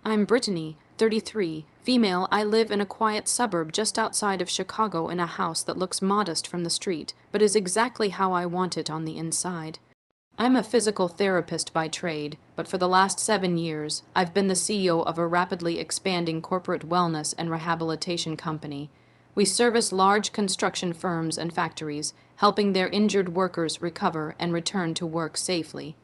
I'm Brittany, 33, female. I live in a quiet suburb just outside of Chicago in a house that looks modest from the street, but is exactly how I want it on the inside. I'm a physical therapist by trade, but for the last 7 years, I've been the CEO of a rapidly expanding corporate wellness and rehabilitation company. We service large construction firms and factories, helping their injured workers recover and return to work safely.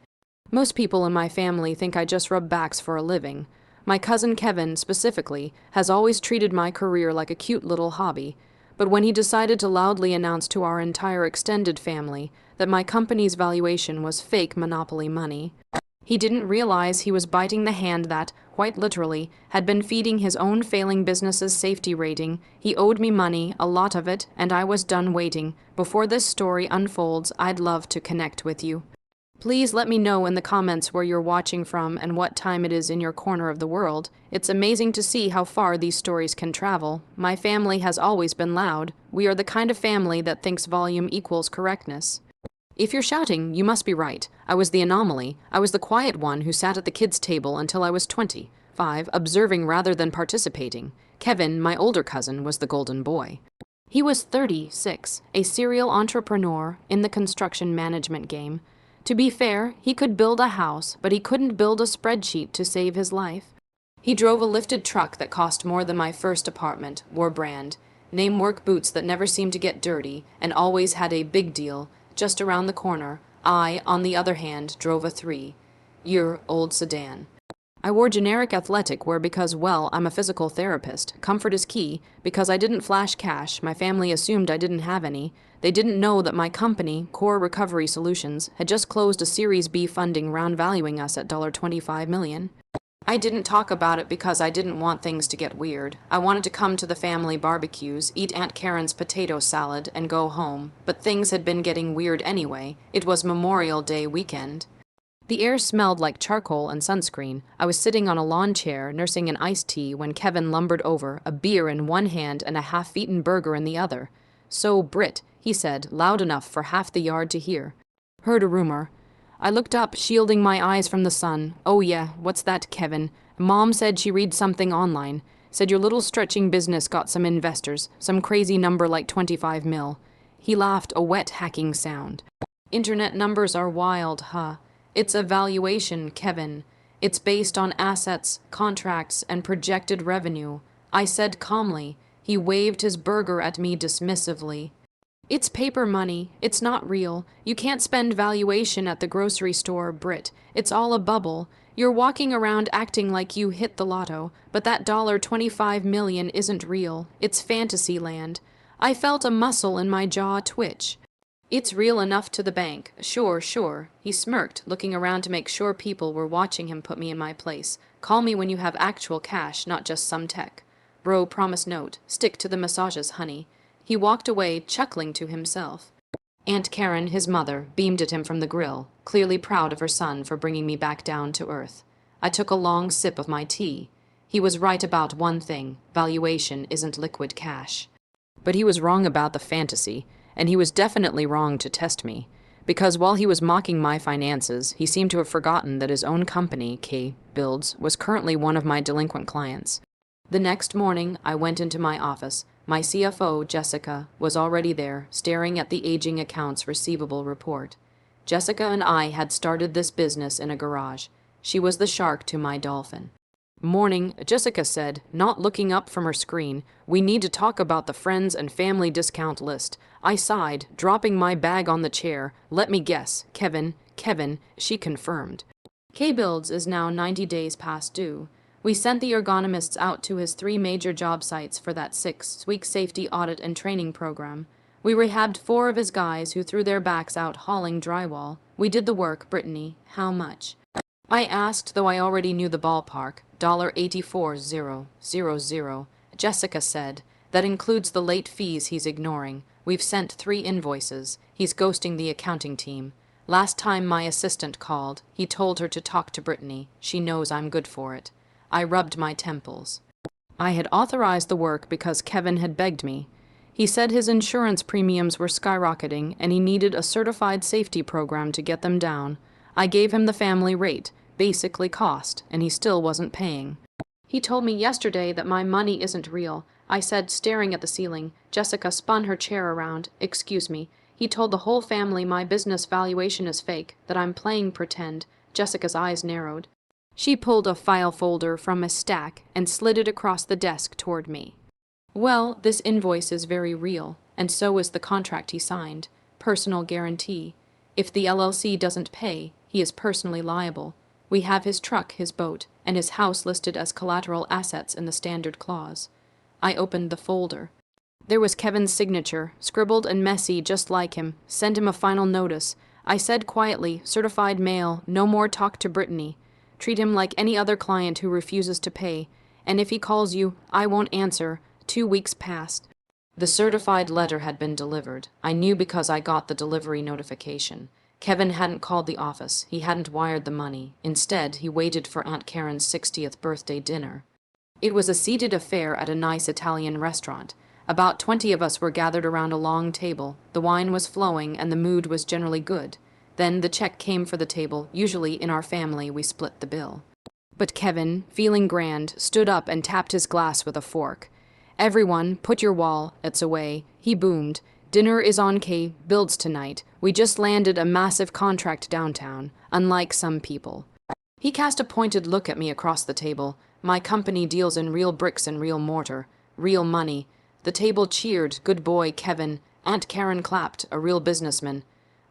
Most people in my family think I just rub backs for a living. My cousin Kevin, specifically, has always treated my career like a cute little hobby, but when he decided to loudly announce to our entire extended family that my company's valuation was fake monopoly money, he didn't realize he was biting the hand that, quite literally, had been feeding his own failing business's safety rating. He owed me money, a lot of it, and I was done waiting. Before this story unfolds, I'd love to connect with you. Please let me know in the comments where you're watching from and what time it is in your corner of the world. It's amazing to see how far these stories can travel. My family has always been loud. We are the kind of family that thinks volume equals correctness. If you're shouting, you must be right. I was the anomaly. I was the quiet one who sat at the kids' table until I was 25, observing rather than participating. Kevin, my older cousin, was the golden boy. He was 36, a serial entrepreneur in the construction management game. To be fair, he could build a house, but he couldn't build a spreadsheet to save his life. He drove a lifted truck that cost more than my first apartment, wore brand name work boots that never seemed to get dirty, and always had a big deal just around the corner. I, on the other hand, drove a 3-year-old sedan. I wore generic athletic wear because, well, I'm a physical therapist. Comfort is key. Because I didn't flash cash, my family assumed I didn't have any. They didn't know that my company, Core Recovery Solutions, had just closed a Series B funding round valuing us at $25 million. I didn't talk about it because I didn't want things to get weird. I wanted to come to the family barbecues, eat Aunt Karen's potato salad, and go home. But things had been getting weird anyway. It was Memorial Day weekend. The air smelled like charcoal and sunscreen. I was sitting on a lawn chair, nursing an iced tea, when Kevin lumbered over, a beer in one hand and a half-eaten burger in the other. "So, Brit," he said, loud enough for half the yard to hear. "Heard a rumor." I looked up, shielding my eyes from the sun. "Oh yeah, what's that, Kevin?" "Mom said she read something online. Said your little stretching business got some investors, some crazy number like 25 mil. He laughed, a wet hacking sound. "Internet numbers are wild, huh? It's a valuation, Kevin. It's based on assets, contracts, and projected revenue," I said calmly. He waved his burger at me dismissively. "It's paper money. It's not real. You can't spend valuation at the grocery store, Brit. It's all a bubble. You're walking around acting like you hit the lotto, but that $25 million isn't real. It's fantasy land." I felt a muscle in my jaw twitch. "It's real enough to the bank. Sure, sure." He smirked, looking around to make sure people were watching him put me in my place. "Call me when you have actual cash, not just some tech. Bro, promise note. Stick to the massages, honey." He walked away, chuckling to himself. Aunt Karen, his mother, beamed at him from the grill, clearly proud of her son for bringing me back down to earth. I took a long sip of my tea. He was right about one thing. Valuation isn't liquid cash. But he was wrong about the fantasy. And he was definitely wrong to test me, because while he was mocking my finances, he seemed to have forgotten that his own company, K Builds, was currently one of my delinquent clients. The next morning, I went into my office. My CFO, Jessica, was already there, staring at the aging accounts receivable report. Jessica and I had started this business in a garage. She was the shark to my dolphin. "Morning," Jessica said, not looking up from her screen. "We need to talk about the friends and family discount list." I sighed, dropping my bag on the chair. "Let me guess. Kevin," she confirmed. K-Builds is now 90 days past due. We sent the ergonomists out to his 3 major job sites for that 6-week safety audit and training program. We rehabbed 4 of his guys who threw their backs out hauling drywall. We did the work, Brittany. How much? I asked, though I already knew the ballpark. $84,000. Jessica said, "That includes the late fees he's ignoring. We've sent 3 invoices. He's ghosting the accounting team. Last time my assistant called, he told her to talk to Brittany. She knows I'm good for it." I rubbed my temples. I had authorized the work because Kevin had begged me. He said his insurance premiums were skyrocketing and he needed a certified safety program to get them down. I gave him the family rate, basically cost, and he still wasn't paying. He told me yesterday that my money isn't real. I said, staring at the ceiling. Jessica spun her chair around. Excuse me. He told the whole family my business valuation is fake, that I'm playing pretend. Jessica's eyes narrowed. She pulled a file folder from a stack and slid it across the desk toward me. Well, this invoice is very real, and so is the contract he signed. Personal guarantee. If the LLC doesn't pay, he is personally liable. We have his truck, his boat, and his house listed as collateral assets in the standard clause. I opened the folder. There was Kevin's signature, scribbled and messy just like him. Send him a final notice. I said quietly, certified mail, no more talk to Brittany. Treat him like any other client who refuses to pay. And if he calls you, I won't answer. 2 weeks passed. The certified letter had been delivered. I knew because I got the delivery notification. Kevin hadn't called the office. He hadn't wired the money. Instead, he waited for Aunt Karen's 60th birthday dinner. It was a seated affair at a nice Italian restaurant. About 20 of us were gathered around a long table. The wine was flowing and the mood was generally good. Then the check came for the table. Usually, in our family, we split the bill. But Kevin, feeling grand, stood up and tapped his glass with a fork. Everyone, put your wallets away, he boomed. Dinner is on K. Builds tonight. We just landed a massive contract downtown, unlike some people. He cast a pointed look at me across the table. My company deals in real bricks and real mortar. Real money. The table cheered. Good boy, Kevin. Aunt Karen clapped. A real businessman.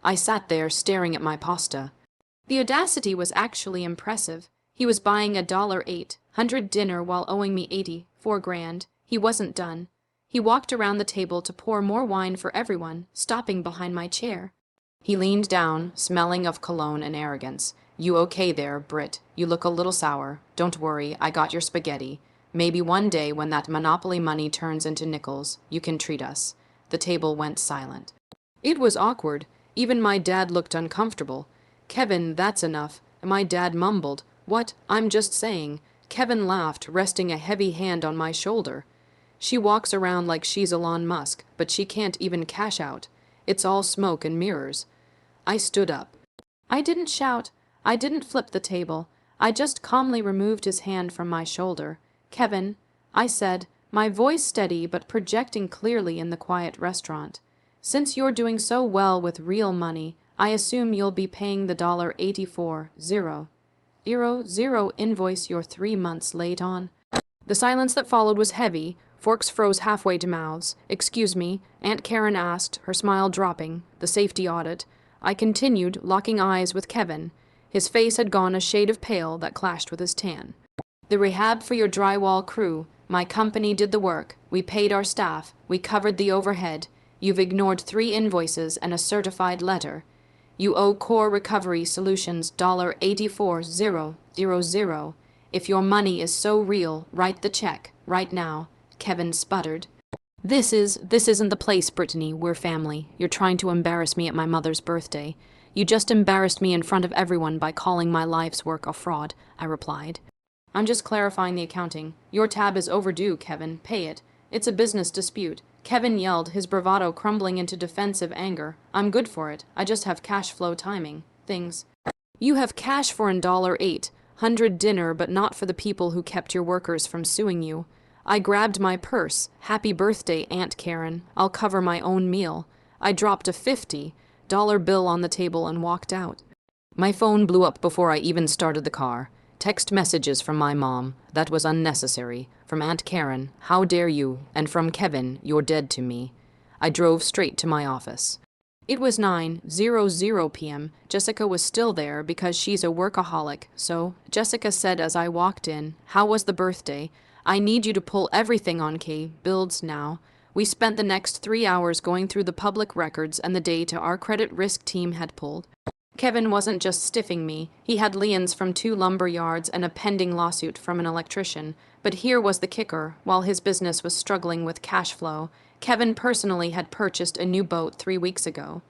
I sat there, staring at my pasta. The audacity was actually impressive. He was buying $800 dinner while owing me 84 grand. He wasn't done. He walked around the table to pour more wine for everyone, stopping behind my chair. He leaned down, smelling of cologne and arrogance. You okay there, Britt? You look a little sour. Don't worry, I got your spaghetti. Maybe one day when that Monopoly money turns into nickels, you can treat us. The table went silent. It was awkward. Even my dad looked uncomfortable. Kevin, that's enough. My dad mumbled. What? I'm just saying. Kevin laughed, resting a heavy hand on my shoulder. She walks around like she's Elon Musk, but she can't even cash out. It's all smoke and mirrors. I stood up. I didn't shout. I didn't flip the table. I just calmly removed his hand from my shoulder. Kevin, I said, my voice steady but projecting clearly in the quiet restaurant. Since you're doing so well with real money, I assume you'll be paying the $84,000 invoice you're 3 months late on. The silence that followed was heavy. Forks froze halfway to mouths. Excuse me, Aunt Karen asked, her smile dropping. The safety audit. I continued, locking eyes with Kevin. His face had gone a shade of pale that clashed with his tan. The rehab for your drywall crew. My company did the work. We paid our staff. We covered the overhead. You've ignored 3 invoices and a certified letter. You owe Core Recovery Solutions $84,000. If your money is so real, write the check, right now. Kevin sputtered. This isn't the place, Brittany. We're family. You're trying to embarrass me at my mother's birthday. You just embarrassed me in front of everyone by calling my life's work a fraud, I replied. I'm just clarifying the accounting. Your tab is overdue, Kevin. Pay it. It's a business dispute. Kevin yelled, his bravado crumbling into defensive anger. I'm good for it. I just have cash flow timing. Things. You have cash for $800 dinner, but not for the people who kept your workers from suing you. I grabbed my purse. Happy birthday, Aunt Karen. I'll cover my own meal. I dropped a $50 bill on the table and walked out. My phone blew up before I even started the car. Text messages from my mom. That was unnecessary. From Aunt Karen, how dare you? And from Kevin, you're dead to me. I drove straight to my office. It was 9:00 p.m. Jessica was still there because she's a workaholic, so Jessica said as I walked in, how was the birthday? I need you to pull everything on K. Builds now. We spent the next 3 hours going through the public records and the data our credit risk team had pulled. Kevin wasn't just stiffing me. He had liens from 2 lumber yards and a pending lawsuit from an electrician. But here was the kicker. While his business was struggling with cash flow, Kevin personally had purchased a new boat 3 weeks ago.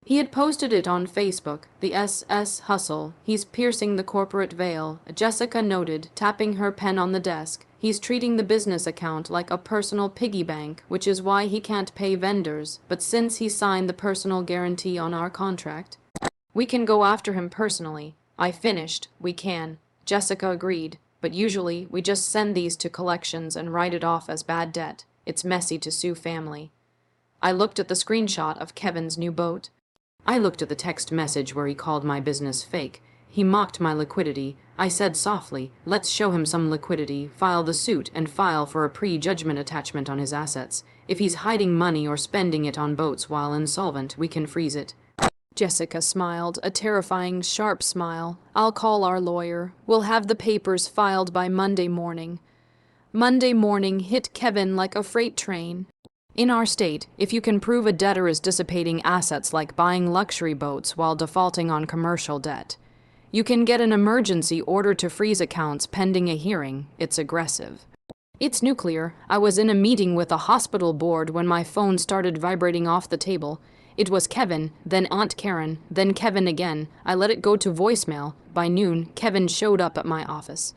He had posted it on Facebook, the SS Hustle. He's piercing the corporate veil, Jessica noted, tapping her pen on the desk. He's treating the business account like a personal piggy bank, which is why he can't pay vendors. But since he signed the personal guarantee on our contract, we can go after him personally. I finished. We can. Jessica agreed. But usually, we just send these to collections and write it off as bad debt. It's messy to sue family. I looked at the screenshot of Kevin's new boat. I looked at the text message where he called my business fake. He mocked my liquidity. I said softly, let's show him some liquidity, file the suit, and file for a pre-judgment attachment on his assets. If he's hiding money or spending it on boats while insolvent, we can freeze it. Jessica smiled, a terrifying, sharp smile. I'll call our lawyer. We'll have the papers filed by Monday morning. Monday morning hit Kevin like a freight train. In our state, if you can prove a debtor is dissipating assets like buying luxury boats while defaulting on commercial debt, you can get an emergency order to freeze accounts pending a hearing. It's aggressive. It's nuclear. I was in a meeting with a hospital board when my phone started vibrating off the table. It was Kevin, then Aunt Karen, then Kevin again. I let it go to voicemail. By noon, Kevin showed up at my office.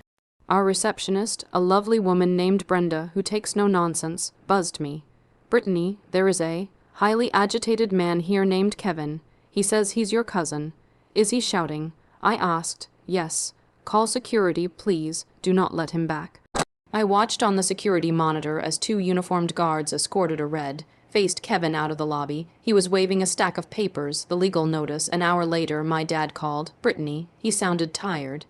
Our receptionist, a lovely woman named Brenda who takes no nonsense, buzzed me. Brittany, there is a highly agitated man here named Kevin. He says he's your cousin. Is he shouting? I asked. Yes. Call security, please. Do not let him back. I watched on the security monitor as 2 uniformed guards escorted a red-faced Kevin out of the lobby. He was waving a stack of papers, the legal notice. An hour later, my dad called. Brittany. He sounded tired.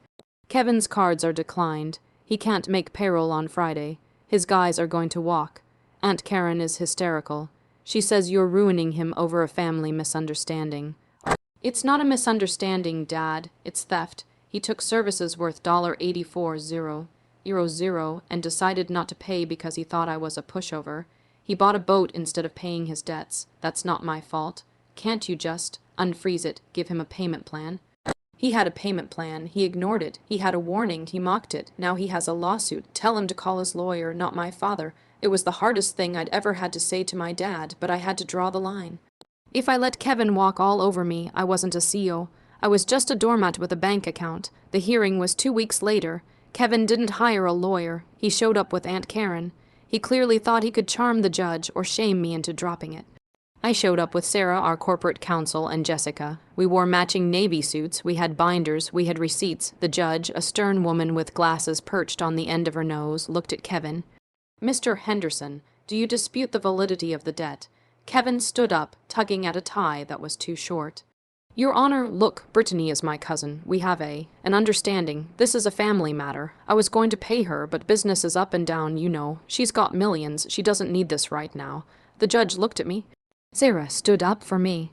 Kevin's cards are declined. He can't make payroll on Friday. His guys are going to walk. Aunt Karen is hysterical. She says you're ruining him over a family misunderstanding. It's not a misunderstanding, Dad. It's theft. He took services worth $84,000 and decided not to pay because he thought I was a pushover. He bought a boat instead of paying his debts. That's not my fault. Can't you just unfreeze it, give him a payment plan? He had a payment plan. He ignored it. He had a warning. He mocked it. Now he has a lawsuit. Tell him to call his lawyer, not my father. It was the hardest thing I'd ever had to say to my dad, but I had to draw the line. If I let Kevin walk all over me, I wasn't a CEO. I was just a doormat with a bank account. The hearing was 2 weeks later. Kevin didn't hire a lawyer. He showed up with Aunt Karen. He clearly thought he could charm the judge or shame me into dropping it. I showed up with Sarah, our corporate counsel, and Jessica. We wore matching navy suits. We had binders. We had receipts. The judge, a stern woman with glasses perched on the end of her nose, looked at Kevin. Mr. Henderson, do you dispute the validity of the debt? Kevin stood up, tugging at a tie that was too short. Your Honor, look, Brittany is my cousin. We have an understanding. This is a family matter. I was going to pay her, but business is up and down, you know. She's got millions. She doesn't need this right now. The judge looked at me. Sarah stood up for me.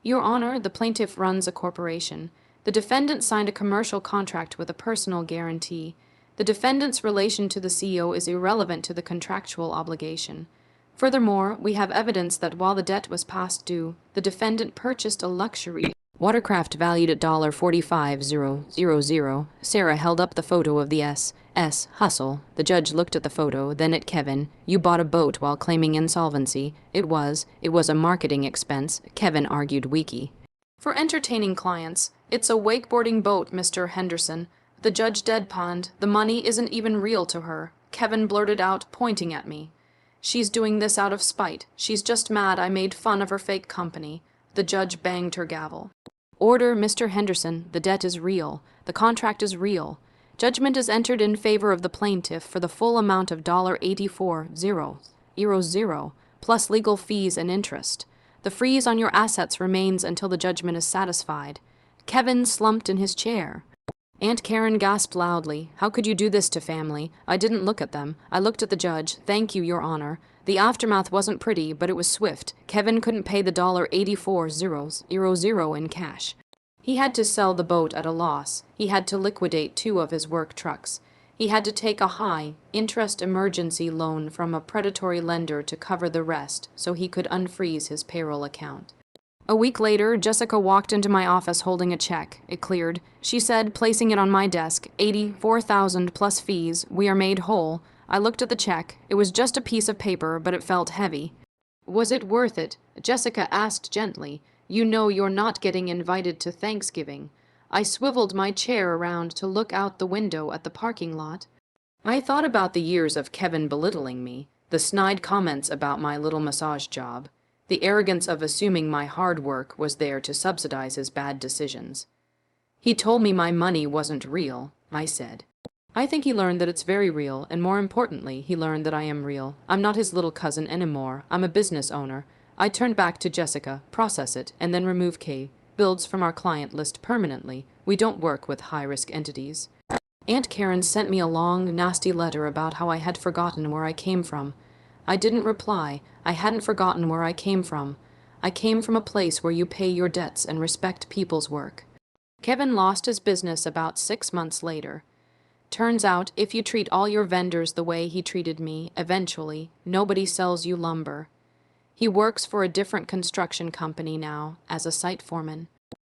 Your Honor, the plaintiff runs a corporation. The defendant signed a commercial contract with a personal guarantee. The defendant's relation to the CEO is irrelevant to the contractual obligation. Furthermore, we have evidence that while the debt was past due, the defendant purchased a luxury watercraft valued at $45,000. Sarah held up the photo of the S. Hustle. The judge looked at the photo, then at Kevin. You bought a boat while claiming insolvency. It was a marketing expense, Kevin argued weakly. For entertaining clients, it's a wakeboarding boat, Mr. Henderson. The judge deadpanned. The money isn't even real to her. Kevin blurted out, pointing at me. She's doing this out of spite. She's just mad I made fun of her fake company. The judge banged her gavel. Order, Mr. Henderson. The debt is real. The contract is real. Judgment is entered in favor of the plaintiff for the full amount of $84,000 plus legal fees and interest. The freeze on your assets remains until the judgment is satisfied. Kevin slumped in his chair. Aunt Karen gasped loudly. How could you do this to family? I didn't look at them. I looked at the judge. Thank you, Your Honor. The aftermath wasn't pretty, but it was swift. Kevin couldn't pay the $84,000 in cash. He had to sell the boat at a loss. He had to liquidate 2 of his work trucks. He had to take a high-interest emergency loan from a predatory lender to cover the rest so he could unfreeze his payroll account. A week later, Jessica walked into my office holding a check. It cleared. She said, placing it on my desk, $84,000 plus fees. We are made whole. I looked at the check. It was just a piece of paper, but it felt heavy. Was it worth it? Jessica asked gently. You know you're not getting invited to Thanksgiving. I swiveled my chair around to look out the window at the parking lot. I thought about the years of Kevin belittling me, the snide comments about my little massage job, the arrogance of assuming my hard work was there to subsidize his bad decisions. He told me my money wasn't real, I said. I think he learned that it's very real, and more importantly, he learned that I am real. I'm not his little cousin anymore. I'm a business owner. I turn back to Jessica, process it, and then remove K. Builds from our client list permanently. We don't work with high-risk entities. Aunt Karen sent me a long, nasty letter about how I had forgotten where I came from. I didn't reply. I hadn't forgotten where I came from. I came from a place where you pay your debts and respect people's work. Kevin lost his business about 6 months later. Turns out, if you treat all your vendors the way he treated me, eventually, nobody sells you lumber. He works for a different construction company now, as a site foreman.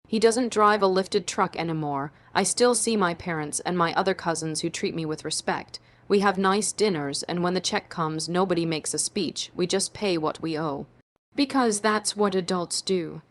He doesn't drive a lifted truck anymore. I still see my parents and my other cousins who treat me with respect. We have nice dinners, and when the check comes, nobody makes a speech. We just pay what we owe. Because that's what adults do.